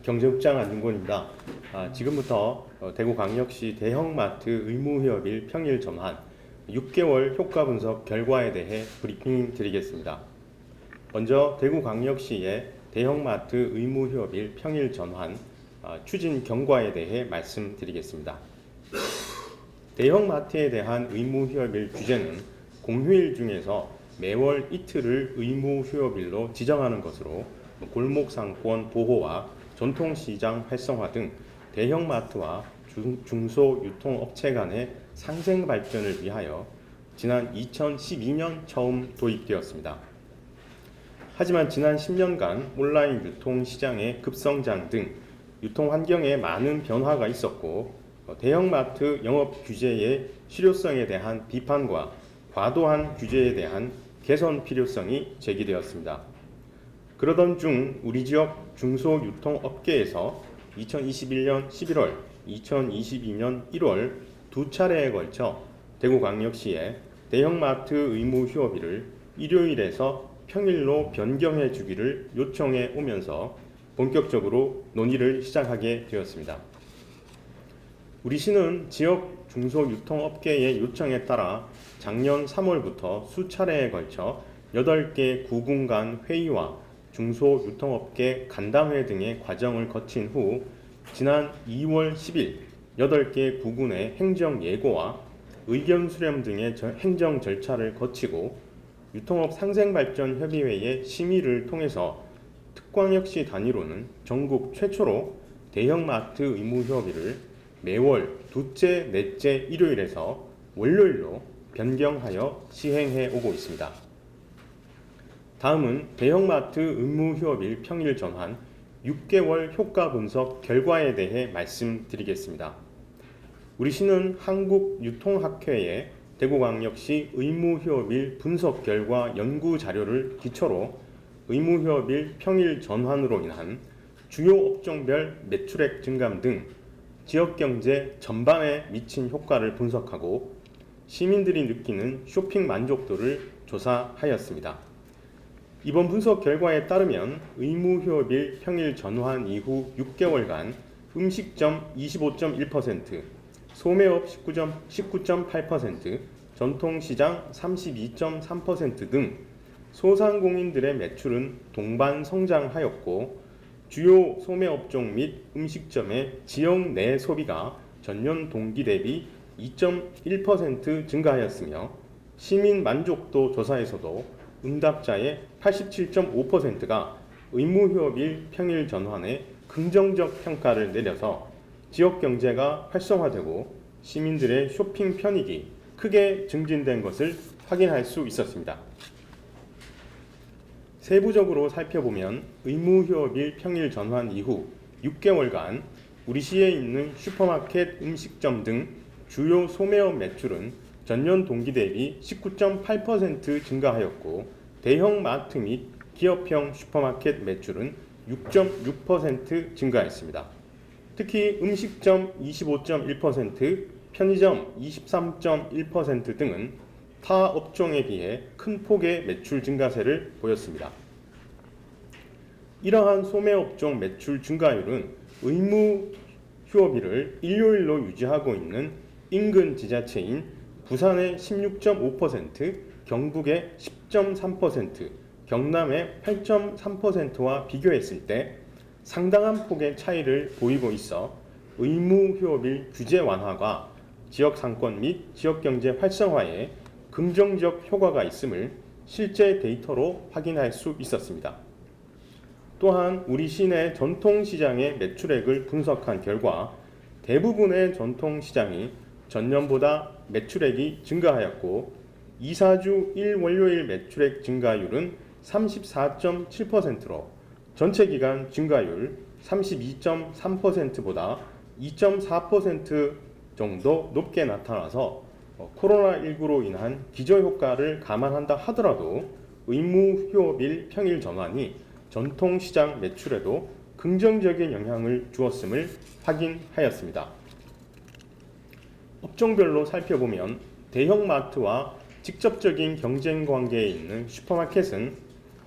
경제국장 안중근입니다. 지금부터 대구광역시 대형마트 의무휴업일 평일 전환 6개월 효과 분석 결과에 대해 브리핑 드리겠습니다. 먼저 대구광역시의 대형마트 의무휴업일 평일 전환 추진 경과에 대해 말씀드리겠습니다. 대형마트에 대한 의무휴업일 규제는 공휴일 중에서 매월 이틀을 의무휴업일로 지정하는 것으로 골목상권 보호와 전통시장 활성화 등 대형마트와 중소유통업체 간의 상생 발전을 위하여 지난 2012년 처음 도입되었습니다. 하지만 지난 10년간 온라인 유통시장의 급성장 등 유통환경에 많은 변화가 있었고 대형마트 영업 규제의 실효성에 대한 비판과 과도한 규제에 대한 개선 필요성이 제기되었습니다. 그러던 중 우리 지역 중소유통업계에서 2021년 11월, 2022년 1월 두 차례에 걸쳐 대구광역시에 대형마트 의무휴업일을 일요일에서 평일로 변경해 주기를 요청해 오면서 본격적으로 논의를 시작하게 되었습니다. 우리 시는 지역 중소유통업계의 요청에 따라 작년 3월부터 수차례에 걸쳐 8개 구군 간 회의와 중소유통업계 간담회 등의 과정을 거친 후 지난 2월 10일 8개 구군의 행정예고와 의견 수렴 등의 행정 절차를 거치고 유통업 상생발전협의회의 심의를 통해서 특광역시 단위로는 전국 최초로 대형마트 의무휴업일을 매월 둘째, 넷째 일요일에서 월요일로 변경하여 시행해 오고 있습니다. 다음은 대형마트 의무휴업일 평일 전환 6개월 효과 분석 결과에 대해 말씀드리겠습니다. 우리 시는 한국유통학회의 대구광역시 의무휴업일 분석 결과 연구 자료를 기초로 의무휴업일 평일 전환으로 인한 주요 업종별 매출액 증감 등 지역경제 전반에 미친 효과를 분석하고 시민들이 느끼는 쇼핑 만족도를 조사하였습니다. 이번 분석 결과에 따르면 의무휴업일 평일 전환 이후 6개월간 음식점 25.1%, 소매업 19.8%, 전통시장 32.3% 등 소상공인들의 매출은 동반 성장하였고 주요 소매업종 및 음식점의 지역 내 소비가 전년 동기 대비 2.1% 증가하였으며 시민 만족도 조사에서도 응답자의 87.5%가 의무휴업일 평일 전환에 긍정적 평가를 내려서 지역 경제가 활성화되고 시민들의 쇼핑 편익이 크게 증진된 것을 확인할 수 있었습니다. 세부적으로 살펴보면 의무휴업일 평일 전환 이후 6개월간 우리 시에 있는 슈퍼마켓, 음식점 등 주요 소매업 매출은 전년 동기 대비 19.8% 증가하였고 대형마트 및 기업형 슈퍼마켓 매출은 6.6% 증가했습니다. 특히 음식점 25.1%, 편의점 23.1% 등은 타 업종에 비해 큰 폭의 매출 증가세를 보였습니다. 이러한 소매업종 매출 증가율은 의무휴업일을 일요일로 유지하고 있는 인근 지자체인 부산의 16.5%, 경북의 10.3%, 경남의 8.3%와 비교했을 때 상당한 폭의 차이를 보이고 있어 의무휴업일 규제 완화가 지역 상권 및 지역경제 활성화에 긍정적 효과가 있음을 실제 데이터로 확인할 수 있었습니다. 또한 우리 시내 전통시장의 매출액을 분석한 결과 대부분의 전통시장이 전년보다 매출액이 증가하였고 2, 4주 1월요일 매출액 증가율은 34.7%로 전체 기간 증가율 32.3%보다 2.4% 정도 높게 나타나서 코로나19로 인한 기저효과를 감안한다 하더라도 의무휴업일 평일 전환이 전통시장 매출에도 긍정적인 영향을 주었음을 확인하였습니다. 업종별로 살펴보면 대형마트와 직접적인 경쟁 관계에 있는 슈퍼마켓은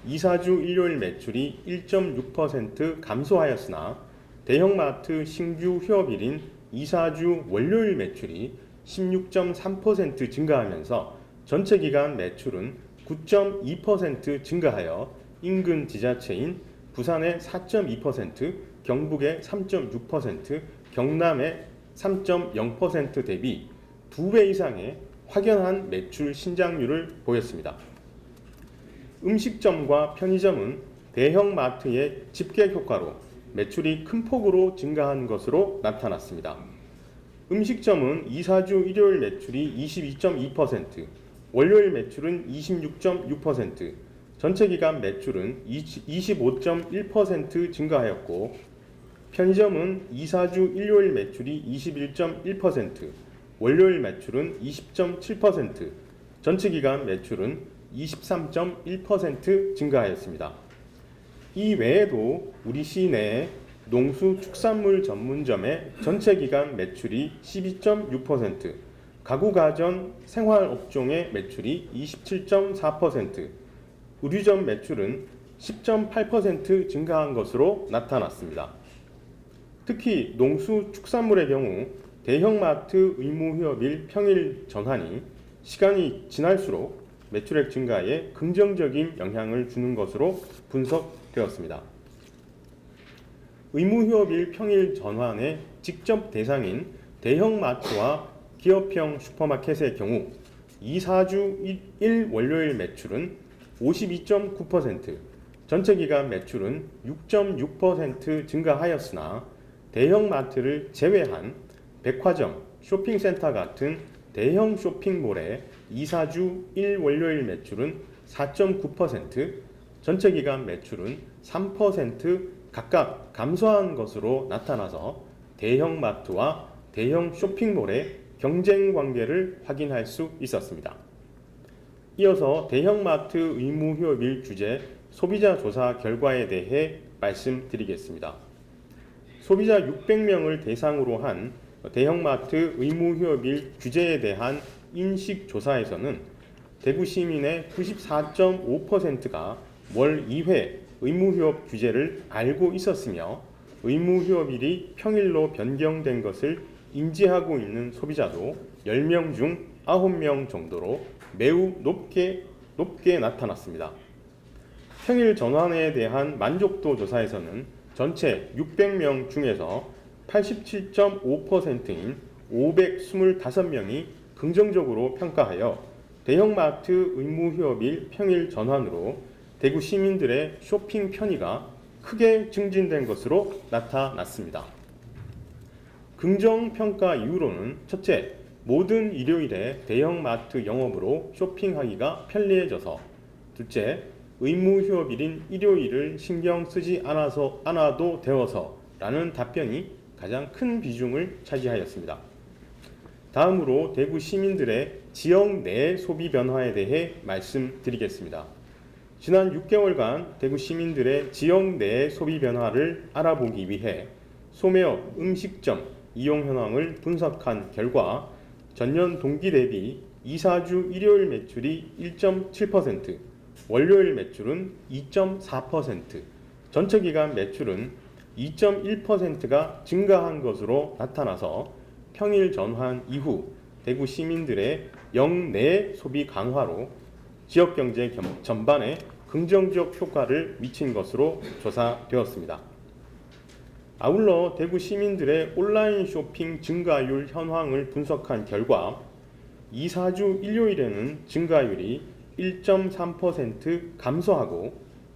2, 4주 일요일 매출이 1.6% 감소하였으나 대형마트 신규 휴업일인 이사주 월요일 매출이 16.3% 증가하면서 전체 기간 매출은 9.2% 증가하여 인근 지자체인 부산의 4.2%, 경북의 3.6%, 경남의 3.0% 대비 2배 이상의 확연한 매출 신장률을 보였습니다. 음식점과 편의점은 대형마트의 집계 효과로 매출이 큰 폭으로 증가한 것으로 나타났습니다. 음식점은 이사주 일요일 매출이 22.2%, 월요일 매출은 26.6%, 전체 기간 매출은 25.1% 증가하였고, 편의점은 이사주 일요일 매출이 21.1%, 월요일 매출은 20.7%, 전체 기간 매출은 23.1% 증가하였습니다. 이 외에도 우리 시내 농수축산물 전문점의 전체 기간 매출이 12.6%, 가구가전 생활업종의 매출이 27.4%, 의류점 매출은 10.8% 증가한 것으로 나타났습니다. 특히 농수축산물의 경우 대형마트 의무휴업일 평일 전환이 시간이 지날수록 매출액 증가에 긍정적인 영향을 주는 것으로 분석되었습니다. 의무휴업일 평일 전환의 직접 대상인 대형마트와 기업형 슈퍼마켓의 경우 2사주 1 월요일 매출은 52.9%, 전체 기간 매출은 6.6% 증가하였으나 대형마트를 제외한 백화점, 쇼핑센터 같은 대형 쇼핑몰의 2사주 1 월요일 매출은 4.9%, 전체 기간 매출은 3% 각각 감소한 것으로 나타나서 대형마트와 대형 쇼핑몰의 경쟁 관계를 확인할 수 있었습니다. 이어서 대형마트 의무휴업일 주제 소비자 조사 결과에 대해 말씀드리겠습니다. 소비자 600명을 대상으로 한 대형마트 의무휴업일 규제에 대한 인식조사에서는 대구 시민의 94.5%가 월 2회 의무휴업 규제를 알고 있었으며 의무휴업일이 평일로 변경된 것을 인지하고 있는 소비자도 10명 중 9명 정도로 매우 높게 나타났습니다. 평일 전환에 대한 만족도 조사에서는 전체 600명 중에서 87.5%인 525명이 긍정적으로 평가하여 대형마트 의무휴업일 평일 전환으로 대구 시민들의 쇼핑 편의가 크게 증진된 것으로 나타났습니다. 긍정평가 이유로는 첫째, 모든 일요일에 대형마트 영업으로 쇼핑하기가 편리해져서, 둘째, 의무휴업일인 일요일을 신경 쓰지 않아도 되어서 라는 답변이 가장 큰 비중을 차지하였습니다. 다음으로 대구 시민들의 지역 내 소비 변화에 대해 말씀드리겠습니다. 지난 6개월간 대구 시민들의 지역 내 소비 변화를 알아보기 위해 소매업 음식점 이용 현황을 분석한 결과 전년 동기 대비 이사주 일요일 매출이 1.7%, 월요일 매출은 2.4%, 전체 기간 매출은 2.1%가 증가한 것으로 나타나서 평일 전환 이후 대구 시민들의 영내 소비 강화로 지역경제 전반에 긍정적 효과를 미친 것으로 조사되었습니다. 아울러 대구 시민들의 온라인 쇼핑 증가율 현황을 분석한 결과 2사주 일요일에는 증가율이 1.3% 감소하고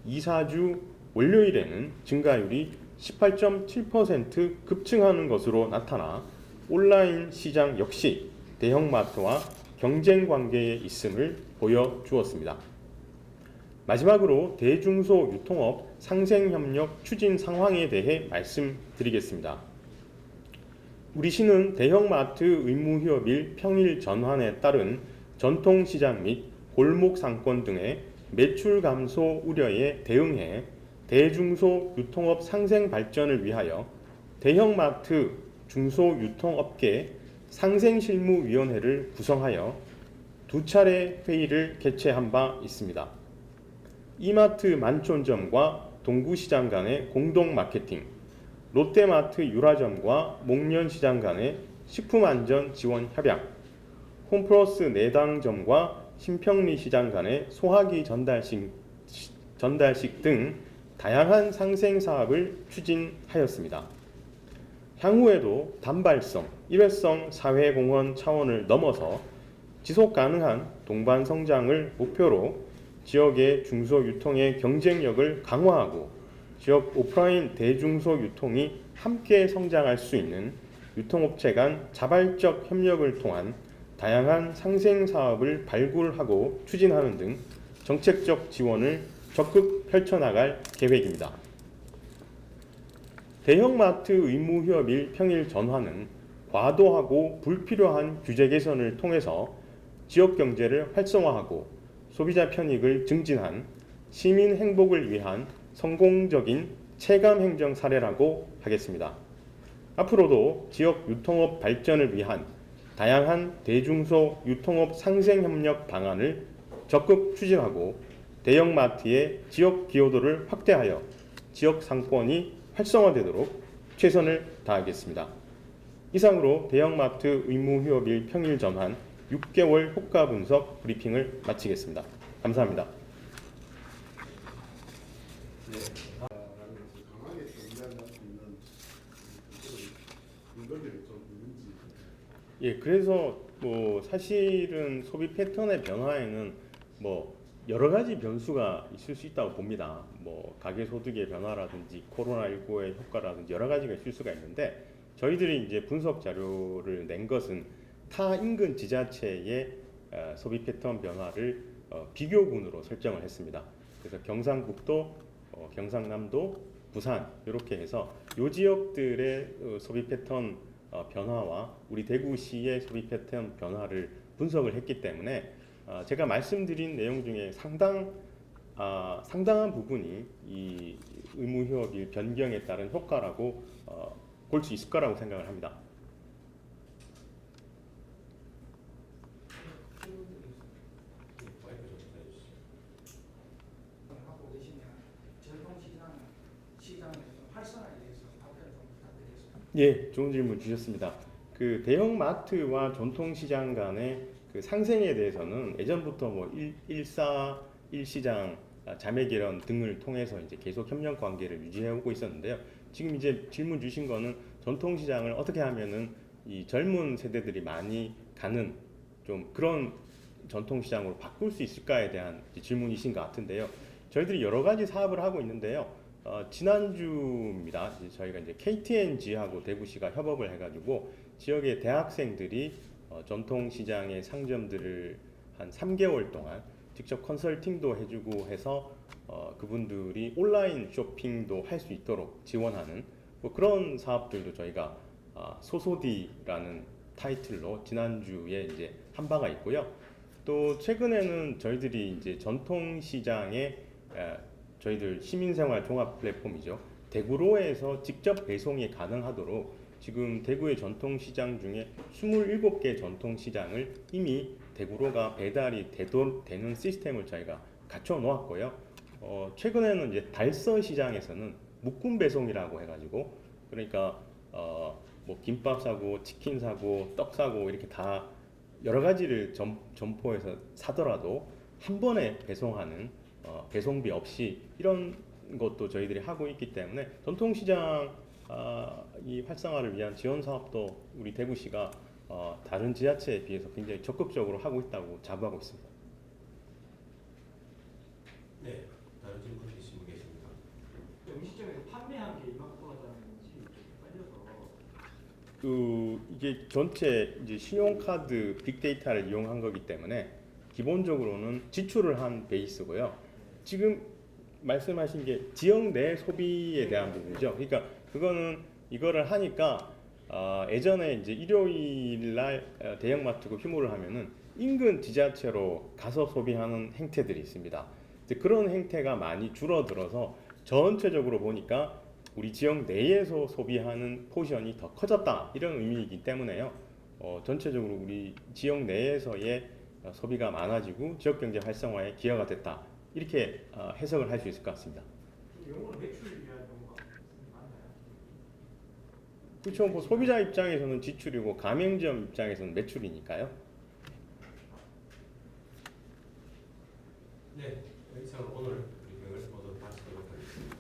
2사주 월요일에는 증가율이 18.7% 급증하는 것으로 나타나 온라인 시장 역시 대형마트와 경쟁 관계에 있음을 보여주었습니다. 마지막으로 대중소 유통업 상생협력 추진 상황에 대해 말씀드리겠습니다. 우리 시는 대형마트 의무휴업일 평일 전환에 따른 전통시장 및 골목상권 등의 매출 감소 우려에 대응해 대중소 유통업 상생 발전을 위하여 대형마트 중소유통업계 상생실무위원회를 구성하여 2차례 회의를 개최한 바 있습니다. 이마트 만촌점과 동구시장 간의 공동 마케팅, 롯데마트 유라점과 목련시장 간의 식품안전 지원 협약, 홈플러스 내당점과 신평리시장 간의 소화기 전달식 등 다양한 상생 사업을 추진하였습니다. 향후에도 단발성, 일회성 사회공헌 차원을 넘어서 지속 가능한 동반 성장을 목표로 지역의 중소유통의 경쟁력을 강화하고 지역 오프라인 대중소 유통이 함께 성장할 수 있는 유통업체 간 자발적 협력을 통한 다양한 상생 사업을 발굴하고 추진하는 등 정책적 지원을 적극 펼쳐나갈 계획입니다. 대형마트 의무휴업일 평일 전환은 과도하고 불필요한 규제 개선을 통해서 지역 경제를 활성화하고 소비자 편익을 증진한 시민 행복을 위한 성공적인 체감 행정 사례라고 하겠습니다. 앞으로도 지역 유통업 발전을 위한 다양한 대중소 유통업 상생 협력 방안을 적극 추진하고 대형마트의 지역 기여도를 확대하여 지역 상권이 활성화되도록 최선을 다하겠습니다. 이상으로 대형마트 의무휴업일 평일 전환 6개월 효과 분석 브리핑을 마치겠습니다. 감사합니다. 강하게 전달할 수 있는 근거들이 좀 있는지. 예, 그래서 사실은 소비 패턴의 변화에는 여러 가지 변수가 있을 수 있다고 봅니다. 가계 소득의 변화라든지 코로나19의 효과라든지 여러 가지가 있을 수가 있는데 저희들이 이제 분석 자료를 낸 것은 타 인근 지자체의 소비 패턴 변화를 비교군으로 설정을 했습니다. 그래서 경상북도, 경상남도, 부산 이렇게 해서 이 지역들의 소비 패턴 변화와 우리 대구시의 소비 패턴 변화를 분석을 했기 때문에 제가 말씀드린 내용 중에 상당한 부분이 이 의무휴업일 변경에 따른 효과라고 볼 수 있을 거라고 생각을 합니다. 하고 계시면 전통시장에서 활성화에 대해서 답변을 좀 부탁드리겠습니다. 예, 좋은 질문 주셨습니다. 그 대형 마트와 전통시장 간의 그 상생에 대해서는 예전부터 1사 1시장 자매결연 등을 통해서 이제 계속 협력 관계를 유지해 오고 있었는데요. 지금 이제 질문 주신 거는 전통시장을 어떻게 하면은 이 젊은 세대들이 많이 가는 좀 그런 전통시장으로 바꿀 수 있을까에 대한 질문이신 것 같은데요. 저희들이 여러 가지 사업을 하고 있는데요. 지난주입니다. 저희가 이제 KTNG하고 대구시가 협업을 해가지고 지역의 대학생들이 전통시장의 상점들을 한 3개월 동안 직접 컨설팅도 해주고 해서 그분들이 온라인 쇼핑도 할 수 있도록 지원하는 그런 사업들도 저희가 소소디라는 타이틀로 지난주에 이제 한 바가 있고요. 또 최근에는 저희들이 이제 전통시장에 저희들 시민생활 종합 플랫폼이죠. 대구로에서 직접 배송이 가능하도록 지금 대구의 전통시장 중에 27개 전통시장을 이미 대구로가 배달이 되는 시스템을 저희가 갖춰 놓았고요. 최근에는 이제 달서시장에서는 묶음 배송이라고 해가지고 그러니까 김밥 사고 치킨 사고 떡 사고 이렇게 다 여러 가지를 점포에서 사더라도 한 번에 배송하는 배송비 없이 이런 것도 저희들이 하고 있기 때문에 전통시장 이 활성화를 위한 지원 사업도 우리 대구시가 다른 지자체에 비해서 굉장히 적극적으로 하고 있다고 자부하고 있습니다. 네, 다른 질문 주신 분 계십니까? 음식점에서 판매한 게 이만큼 떨어졌다는 건지 빨려서 이게 전체 이제 신용카드 빅데이터를 이용한 거기 때문에 기본적으로는 지출을 한 베이스고요. 지금 말씀하신 게 지역 내 소비에 대한 부분이죠. 그러니까 그거는 이거를 하니까 예전에 이제 일요일 날 대형마트고 휴무를 하면은 인근 지자체로 가서 소비하는 행태들이 있습니다. 이제 그런 행태가 많이 줄어들어서 전체적으로 보니까 우리 지역 내에서 소비하는 포션이 더 커졌다 이런 의미이기 때문에요. 전체적으로 우리 지역 내에서의 소비가 많아지고 지역 경제 활성화에 기여가 됐다 이렇게 해석을 할 수 있을 것 같습니다. 영어로 매출을 위한 경우가 많나요? 그렇죠. 뭐 소비자 입장에서는 지출이고 가맹점 입장에서는 매출이니까요. 네, 이상 오늘